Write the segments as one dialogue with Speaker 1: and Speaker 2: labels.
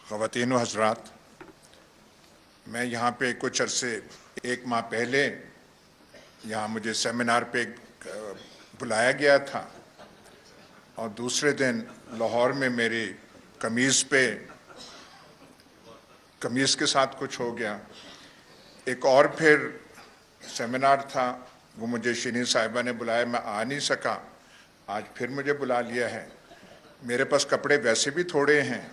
Speaker 1: خواتین و حضرات، میں یہاں پہ کچھ عرصے 1 ماہ پہلے یہاں مجھے سیمینار پہ بلایا گیا تھا اور دوسرے دن لاہور میں میری قمیض کے ساتھ کچھ ہو گیا۔ ایک اور پھر سیمینار تھا، وہ مجھے شینی صاحبہ نے بلایا، میں آ نہیں سکا۔ آج پھر مجھے بلا لیا ہے۔ میرے پاس کپڑے ویسے بھی تھوڑے ہیں،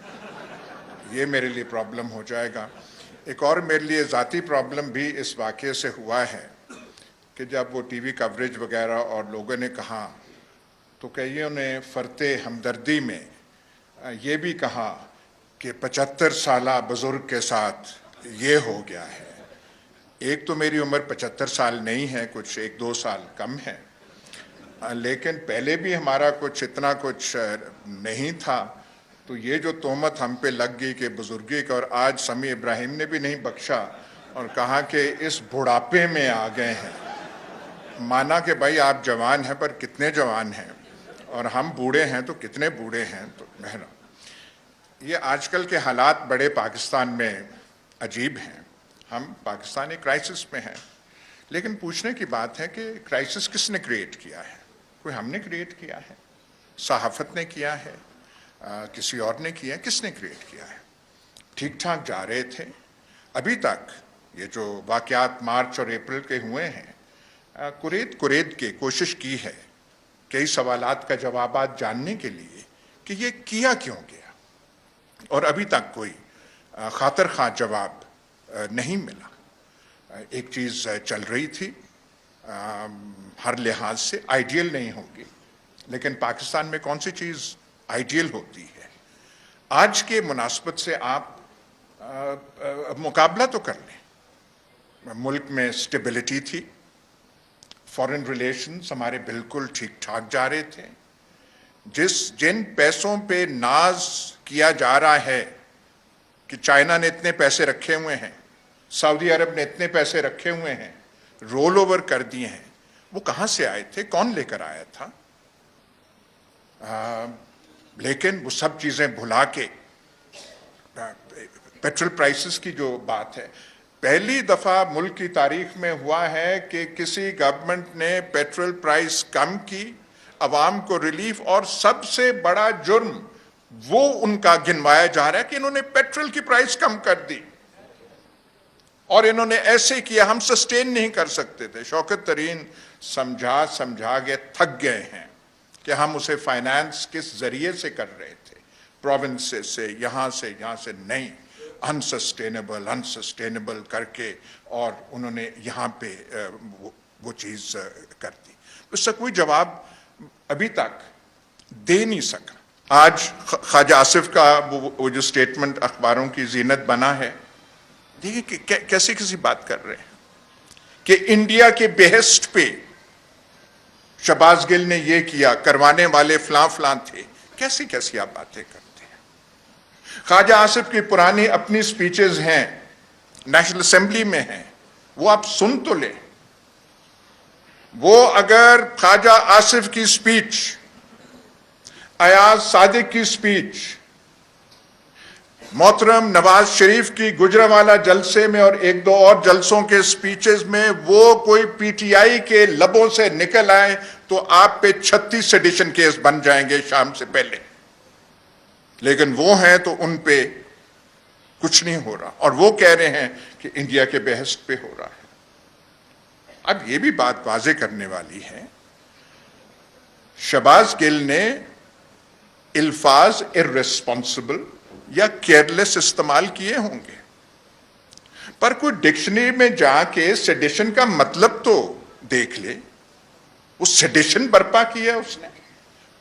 Speaker 1: یہ میرے لیے پرابلم ہو جائے گا۔ ایک اور میرے لیے ذاتی پرابلم بھی اس واقعے سے ہوا ہے کہ جب وہ ٹی وی کوریج وغیرہ اور لوگوں نے کہا تو کئیوں نے فرتے ہمدردی میں یہ بھی کہا کہ 75 سالہ بزرگ کے ساتھ یہ ہو گیا ہے۔ ایک تو میری عمر 75 سال نہیں ہے، کچھ 1-2 سال کم ہے، لیکن پہلے بھی ہمارا کچھ اتنا کچھ نہیں تھا۔ تو یہ جو تہمت ہم پہ لگ گئی کہ بزرگی کا، اور آج سمیع ابراہیم نے بھی نہیں بخشا اور کہا کہ اس بڑھاپے میں آ گئے ہیں۔ مانا کہ بھائی آپ جوان ہیں، پر کتنے جوان ہیں، اور ہم بوڑھے ہیں تو کتنے بوڑھے ہیں۔ تو بہرحال یہ آج کل کے حالات بڑے پاکستان میں عجیب ہیں۔ ہم پاکستانی کرائسس میں ہیں، لیکن پوچھنے کی بات ہے کہ کرائسس کس نے کریٹ کیا ہے؟ کوئی ہم نے کریٹ کیا ہے؟ صحافت نے کیا ہے؟ کسی اور نے کیا ہے؟ کس نے کریٹ کیا ہے؟ ٹھیک ٹھاک جا رہے تھے ابھی تک۔ یہ جو واقعات مارچ اور اپریل کے ہوئے ہیں، کرید کے کوشش کی ہے کئی سوالات کا جوابات جاننے کے لیے کہ یہ کیا کیوں گیا، اور ابھی تک کوئی خاطر خواہ جواب نہیں ملا۔ ایک چیز چل رہی تھی، ہر لحاظ سے آئیڈیل نہیں ہوگی، لیکن پاکستان میں کون سی چیز آئیڈیل ہوتی ہے؟ آج کے مناسبت سے آپ مقابلہ تو کر لیں۔ ملک میں سٹیبلٹی تھی، فارن ریلیشنز ہمارے بالکل ٹھیک ٹھاک جا رہے تھے۔ جن پیسوں پہ ناز کیا جا رہا ہے کہ چائنا نے اتنے پیسے رکھے ہوئے ہیں، سعودی عرب نے اتنے پیسے رکھے ہوئے ہیں، رول اوور کر دیے ہیں، وہ کہاں سے آئے تھے؟ کون لے کر آیا تھا؟ لیکن وہ سب چیزیں بھلا کے پیٹرول پرائسز کی جو بات ہے، پہلی دفعہ ملک کی تاریخ میں ہوا ہے کہ کسی گورنمنٹ نے پیٹرول پرائس کم کی، عوام کو ریلیف، اور سب سے بڑا جرم وہ ان کا گنوایا جا رہا ہے کہ انہوں نے پیٹرول کی پرائس کم کر دی، اور انہوں نے ایسے کیا، ہم سسٹین نہیں کر سکتے تھے۔ شوکت ترین سمجھا کے تھک گئے ہیں کہ ہم اسے فائنانس کس ذریعے سے کر رہے تھے، پروونس سے، یہاں سے نہیں، انسسٹینیبل کر کے، اور انہوں نے یہاں پہ وہ چیز کر دی۔ اس سے کوئی جواب ابھی تک دے نہیں سکا۔ آج خواجہ آصف کا وہ جو سٹیٹمنٹ اخباروں کی زینت بنا ہے، دیکھیں کہ کیسی کسی بات کر رہے ہیں کہ انڈیا کے بیہسٹ پہ شہباز گل نے یہ کیا، کروانے والے فلاں تھے۔ کیسی آپ باتیں کرتے ہیں؟ خواجہ آصف کی پرانی اپنی سپیچز ہیں، نیشنل اسمبلی میں ہیں، وہ آپ سن تو لیں۔ وہ اگر خواجہ آصف کی سپیچ، ایاز صادق کی سپیچ، محترم نواز شریف کی گجرانوالہ جلسے میں اور 1-2 اور جلسوں کے سپیچز میں وہ کوئی پی ٹی آئی کے لبوں سے نکل آئے تو آپ پہ 36 سیڈیشن کیس بن جائیں گے شام سے پہلے، لیکن وہ ہیں تو ان پہ کچھ نہیں ہو رہا، اور وہ کہہ رہے ہیں کہ انڈیا کے بحث پہ ہو رہا ہے۔ اب یہ بھی بات واضح کرنے والی ہے، شہباز گل نے الفاظ irresponsible یا کیئرلیس استعمال کیے ہوں گے، پر کوئی ڈکشنری میں جا کے سیڈیشن کا مطلب تو دیکھ لے۔ وہ سیڈیشن برپا کیا ہے اس نے،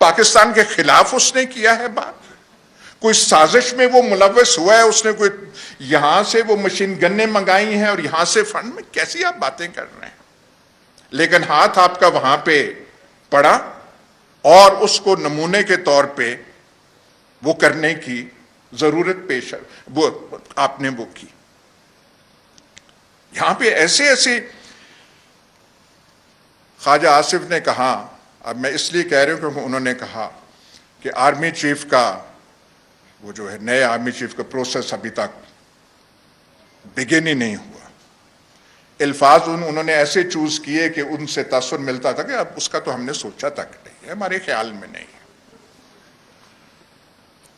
Speaker 1: پاکستان کے خلاف اس نے کیا ہے بات، کوئی سازش میں وہ ملوث ہوا ہے، اس نے کوئی یہاں سے وہ مشین گنیں منگائی ہیں اور یہاں سے فنڈ میں، کیسی آپ باتیں کر رہے ہیں؟ لیکن ہاتھ آپ کا وہاں پہ پڑا، اور اس کو نمونے کے طور پہ وہ کرنے کی ضرورت پیش ہے، وہ آپ نے وہ کی۔ یہاں پہ ایسے خواجہ آصف نے کہا، اب میں اس لیے کہہ رہا ہوں کہ انہوں نے کہا کہ آرمی چیف کا وہ جو ہے نئے آرمی چیف کا پروسیس ابھی تک بگن ہی نہیں ہوا. الفاظ انہوں نے ایسے چوز کیے کہ ان سے تاثر ملتا تھا کہ اب اس کا تو ہم نے سوچا تک نہیں ہے, ہمارے خیال میں نہیں ہے.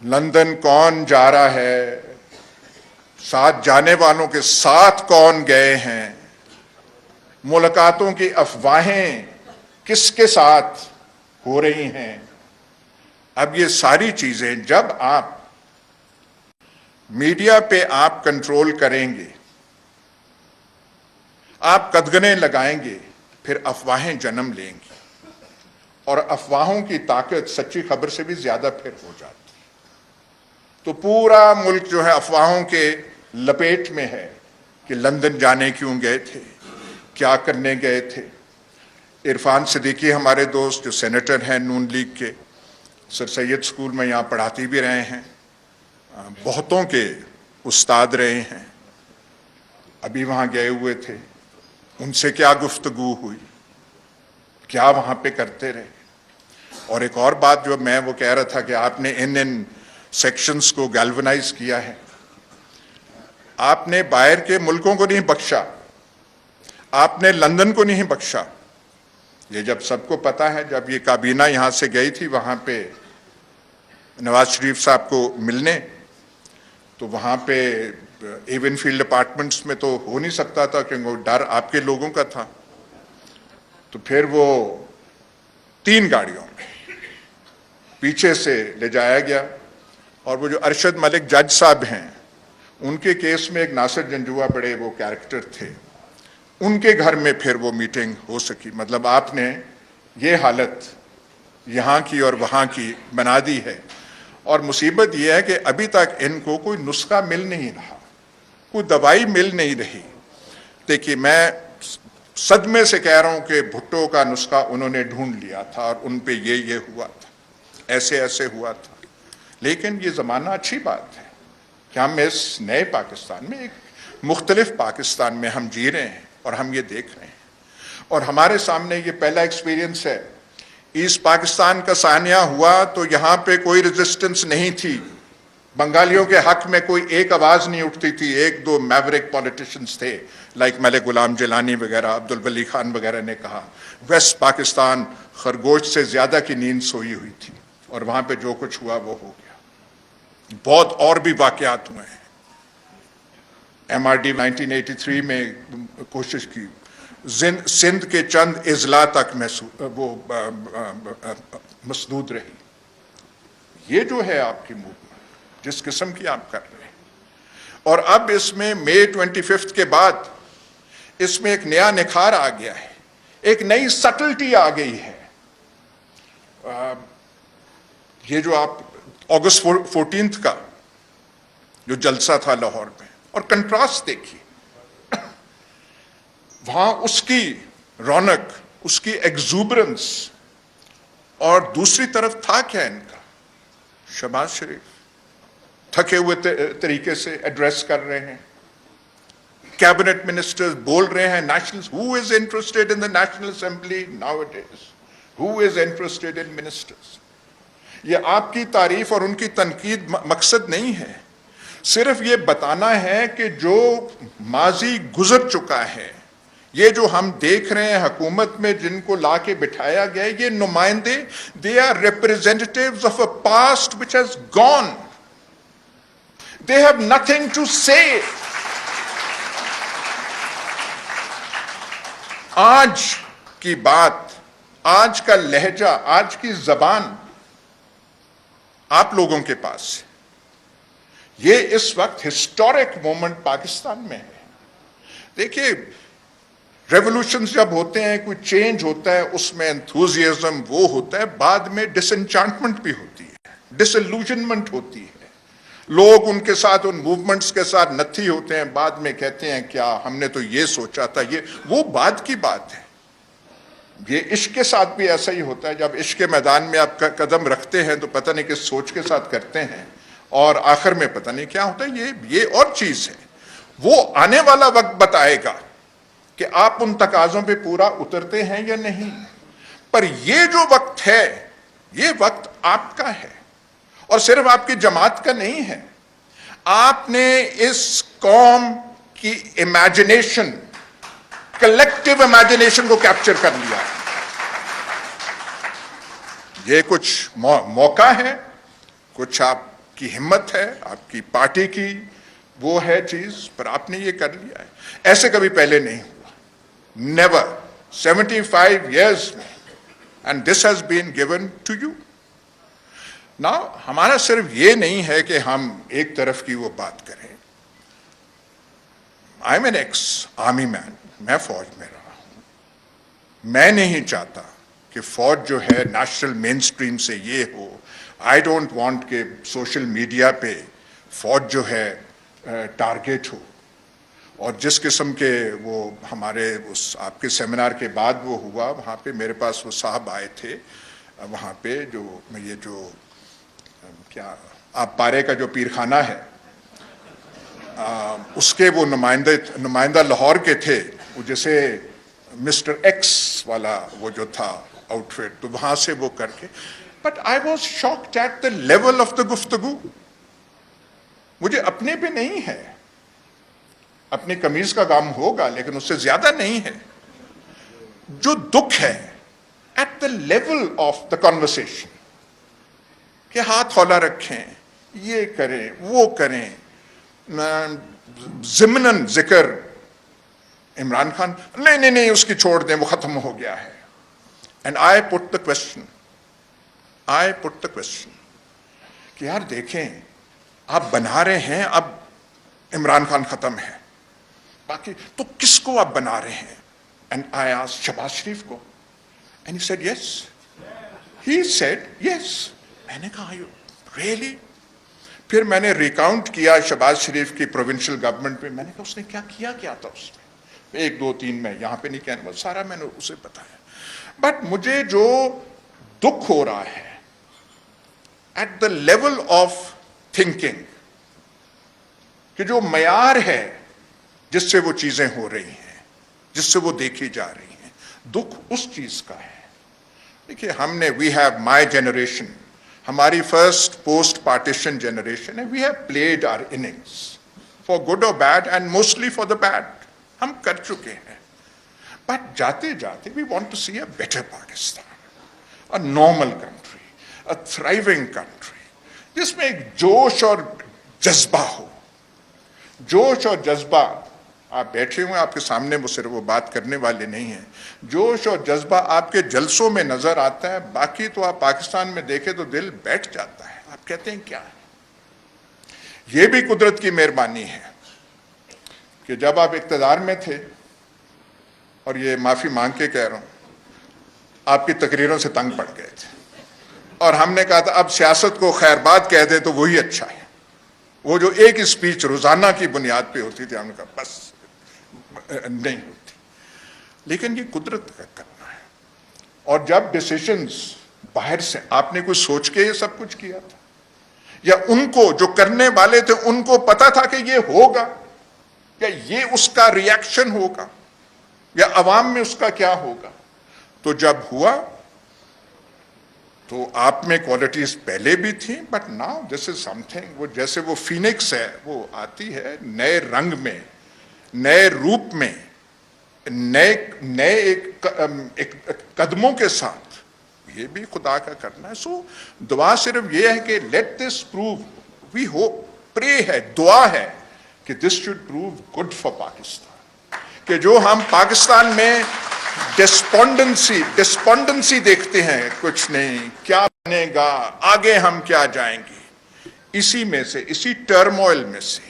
Speaker 1: لندن کون جا رہا ہے, ساتھ جانے والوں کے ساتھ کون گئے ہیں, ملاقاتوں کی افواہیں کس کے ساتھ ہو رہی ہیں, اب یہ ساری چیزیں جب آپ میڈیا پہ آپ کنٹرول کریں گے, آپ قدغنیں لگائیں گے, پھر افواہیں جنم لیں گی, اور افواہوں کی طاقت سچی خبر سے بھی زیادہ پھر ہو جاتی. تو پورا ملک جو ہے افواہوں کے لپیٹ میں ہے کہ لندن جانے کیوں گئے تھے, کیا کرنے گئے تھے. عرفان صدیقی ہمارے دوست جو سینیٹر ہیں نون لیگ کے, سر سید اسکول میں یہاں پڑھاتی بھی رہے ہیں, بہتوں کے استاد رہے ہیں, ابھی وہاں گئے ہوئے تھے. ان سے کیا گفتگو ہوئی, کیا وہاں پہ کرتے رہے. اور ایک اور بات جو میں وہ کہہ رہا تھا کہ آپ نے ان سیکشنز کو گیلونائز کیا ہے, آپ نے باہر کے ملکوں کو نہیں بخشا, آپ نے لندن کو نہیں بخشا. یہ جب سب کو پتا ہے, جب یہ کابینہ یہاں سے گئی تھی وہاں پہ نواز شریف صاحب کو ملنے, تو وہاں پہ ایون فیلڈ اپارٹمنٹس میں تو ہو نہیں سکتا تھا کہ وہ ڈر آپ کے لوگوں کا تھا. تو پھر وہ 3 گاڑیوں میں پیچھے سے لے جایا گیا, اور وہ جو ارشد ملک جج صاحب ہیں, ان کے کیس میں ایک ناصر جنجوعہ بڑے وہ کیریکٹر تھے, ان کے گھر میں پھر وہ میٹنگ ہو سکی. مطلب آپ نے یہ حالت یہاں کی اور وہاں کی بنا دی ہے. اور مصیبت یہ ہے کہ ابھی تک ان کو کوئی نسخہ مل نہیں رہا, کوئی دوائی مل نہیں رہی. دیکھیے میں صدمے سے کہہ رہا ہوں کہ بھٹو کا نسخہ انہوں نے ڈھونڈ لیا تھا اور ان پہ یہ ہوا تھا, ایسے ایسے ہوا تھا. لیکن یہ زمانہ اچھی بات ہے کہ ہم اس نئے پاکستان میں, ایک مختلف پاکستان میں ہم جی رہے ہیں اور ہم یہ دیکھ رہے ہیں. اور ہمارے سامنے یہ پہلا ایکسپیرینس ہے. ایسٹ پاکستان کا سانحہ ہوا تو یہاں پہ کوئی ریزسٹنس نہیں تھی, بنگالیوں کے حق میں کوئی ایک آواز نہیں اٹھتی تھی. 1-2 میوریک پولیٹیشنز تھے, لائک ملک غلام جیلانی وغیرہ, عبد الولی خان وغیرہ نے کہا. ویسٹ پاکستان خرگوش سے زیادہ کی نیند سوئی ہوئی تھی, اور وہاں پہ جو کچھ ہوا وہ ہو گیا. بہت اور بھی واقعات ہوئے ہیں. MRD 1983 میں کوشش کی, سندھ کے چند اضلاع تک وہ مسدود رہی. یہ جو ہے آپ کی موومنٹ جس قسم کی آپ کر رہے ہیں, اور اب اس میں مئی 25 کے بعد اس میں ایک نیا نکھار آ گیا ہے, ایک نئی سٹلٹی آ گئی ہے. یہ جو آپ اگست 14 کا جو جلسہ تھا لاہور میں, اور کنٹراسٹ دیکھیے, وہاں اس کی رونق, اس کی ایگزوبرنس, اور دوسری طرف تھا کیا ان کا, شہباز شریف تھکے ہوئے طریقے سے ایڈریس کر رہے ہیں, کیبنٹ منسٹرز بول رہے ہیں national, who is interested in the National Assembly nowadays, who is interested in ministers. یہ آپ کی تعریف اور ان کی تنقید مقصد نہیں ہے, صرف یہ بتانا ہے کہ جو ماضی گزر چکا ہے, یہ جو ہم دیکھ رہے ہیں حکومت میں جن کو لا کے بٹھایا گیا, یہ نمائندے, they are representatives of a past which has gone. They have nothing to say. آج کی بات, آج کا لہجہ, آج کی زبان آپ لوگوں کے پاس ہے. یہ اس وقت ہسٹورک مومنٹ پاکستان میں ہے. دیکھیے ریولوشنز جب ہوتے ہیں, کوئی چینج ہوتا ہے, اس میں انتھوزیازم وہ ہوتا ہے, بعد میں ڈس انچانٹمنٹ بھی ہوتی ہے, ڈس الوژنمنٹ ہوتی ہے. لوگ ان کے ساتھ, ان موومنٹس کے ساتھ نتھی ہوتے ہیں, بعد میں کہتے ہیں کیا ہم نے تو یہ سوچا تھا, یہ وہ بعد کی بات ہے. یہ عشق کے ساتھ بھی ایسا ہی ہوتا ہے, جب عشق کے میدان میں آپ قدم رکھتے ہیں تو پتہ نہیں کس سوچ کے ساتھ کرتے ہیں, اور آخر میں پتہ نہیں کیا ہوتا ہے. یہ اور چیز ہے, وہ آنے والا وقت بتائے گا کہ آپ ان تقاضوں پہ پورا اترتے ہیں یا نہیں. پر یہ جو وقت ہے, یہ وقت آپ کا ہے, اور صرف آپ کی جماعت کا نہیں ہے. آپ نے اس قوم کی امیجنیشن, کلیکٹیو امیجنیشن کو کیپچر کر لیا. یہ کچھ موقع ہے, کچھ آپ کی ہمت ہے, آپ کی پارٹی کی وہ ہے چیز, پر آپ نے یہ کر لیا ہے. ایسے کبھی پہلے نہیں ہوا, نیور, 75 years میں, and this has been given to you. نا ہمارا صرف یہ نہیں ہے کہ ہم ایک طرف کی وہ بات کریں. I am an ex army man, میں فوج میں رہا ہوں. میں نہیں چاہتا کہ فوج جو ہے نیشنل مین سٹریم سے یہ ہو. آئی ڈونٹ وانٹ کہ سوشل میڈیا پہ فوج جو ہے ٹارگیٹ ہو. اور جس قسم کے وہ ہمارے اس آپ کے سیمینار کے بعد وہ ہوا, وہاں پہ میرے پاس وہ صاحب آئے تھے, وہاں پہ جو یہ جو کیا آپ پارے کا جو پیرخانہ ہے اس کے وہ نمائندہ لاہور کے تھے, وہ جیسے مسٹر ایکس والا وہ جو تھا آؤٹ فٹ, تو وہاں سے وہ کر کے. But I was shocked at the level of the گفتگو. مجھے اپنے پہ نہیں ہے, اپنی قمیض کا کام ہوگا لیکن اس سے زیادہ نہیں ہے. جو دکھ ہے at the level of the conversation, کہ ہاتھ ہولا رکھیں, یہ کریں وہ کریں, ضمناً ذکر عمران خان, نہیں اس کی چھوڑ دیں وہ ختم ہو گیا ہے. And I put the question کہ یار دیکھیں آپ بنا رہے ہیں, اب عمران خان ختم ہے, باقی تو کس کو آپ بنا رہے ہیں؟ اینڈ آئی آسکڈ شہباز شریف کو, اینڈ ہی سیڈ یس. میں نے کہا یو ریئلی؟ پھر میں نے ریکاؤنٹ کیا شہباز شریف کی پروونشل گورنمنٹ پہ. میں نے کہا اس نے کیا تھا اس میں, 1 2 3 میں یہاں پہ نہیں کہنا, سارا میں نے اسے بتایا. بٹ مجھے جو دکھ ہو رہا ہے at the level of thinking, کہ جو معیار ہے جس سے وہ چیزیں ہو رہی ہیں, جس سے وہ دیکھی جا رہی ہیں, دکھ اس چیز کا ہے. دیکھیے ہم نے وی ہیو مائی جنریشن, ہماری فرسٹ پوسٹ پارٹیشن جنریشن ہے, we have played our innings for good اور bad and mostly for the bad, ہم کر چکے ہیں. بٹ جاتے جاتے we want to see a better Pakistan, a normal country, a thriving country, جس میں ایک جوش اور جذبہ ہو. جوش اور جذبہ, آپ بیٹھے ہوئے آپ کے سامنے وہ صرف وہ بات کرنے والے نہیں ہیں, جوش اور جذبہ آپ کے جلسوں میں نظر آتا ہے, باقی تو آپ پاکستان میں دیکھیں تو دل بیٹھ جاتا ہے. آپ کہتے ہیں کیا ہے. یہ بھی قدرت کی مہربانی ہے کہ جب آپ اقتدار میں تھے, اور یہ معافی مانگ کے کہہ رہا ہوں, آپ کی تقریروں سے تنگ پڑ گئے تھے, اور ہم نے کہا تھا اب سیاست کو خیر بات کہہ دیں تو وہی اچھا ہے. وہ جو ایک اسپیچ روزانہ کی بنیاد پہ ہوتی تھی, ہم نے کہا بس نہیں ہوتی. لیکن یہ قدرت کا کرنا ہے. اور جب ڈیسیشنز باہر سے, آپ نے کوئی سوچ کے یہ سب کچھ کیا تھا, یا ان کو جو کرنے والے تھے ان کو پتا تھا کہ یہ ہوگا, یا یہ اس کا ریئیکشن ہوگا, یا عوام میں اس کا کیا ہوگا؟ تو جب ہوا تو آپ میں کوالٹیز پہلے بھی تھیں, but now this is some thing, وہ جیسے وہ فینکس ہے, وہ آتی ہے نئے رنگ میں, نئے روپ میں, نئے ایک قدموں کے ساتھ. یہ بھی خدا کا کرنا ہے. سو دعا صرف یہ ہے کہ let this prove, we hope, pray ہے, دعا ہے کہ this should prove good for Pakistan, کہ جو ہم پاکستان میں ڈسپونڈنسی دیکھتے ہیں, کچھ نہیں, کیا بنے گا, آگے ہم کیا جائیں گے, اسی میں سے, اسی ٹرموائل میں سے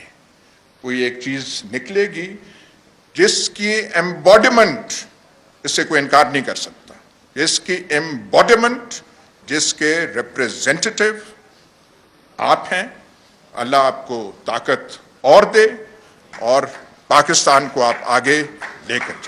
Speaker 1: کوئی ایک چیز نکلے گی جس کی ایمبوڈیمنٹ, اس سے کوئی انکار نہیں کر سکتا, جس کی ایمبوڈیمنٹ, جس کے ریپریزنٹیٹیو آپ ہیں. اللہ آپ کو طاقت اور دے, اور پاکستان کو آپ آگے لے کر جائیں.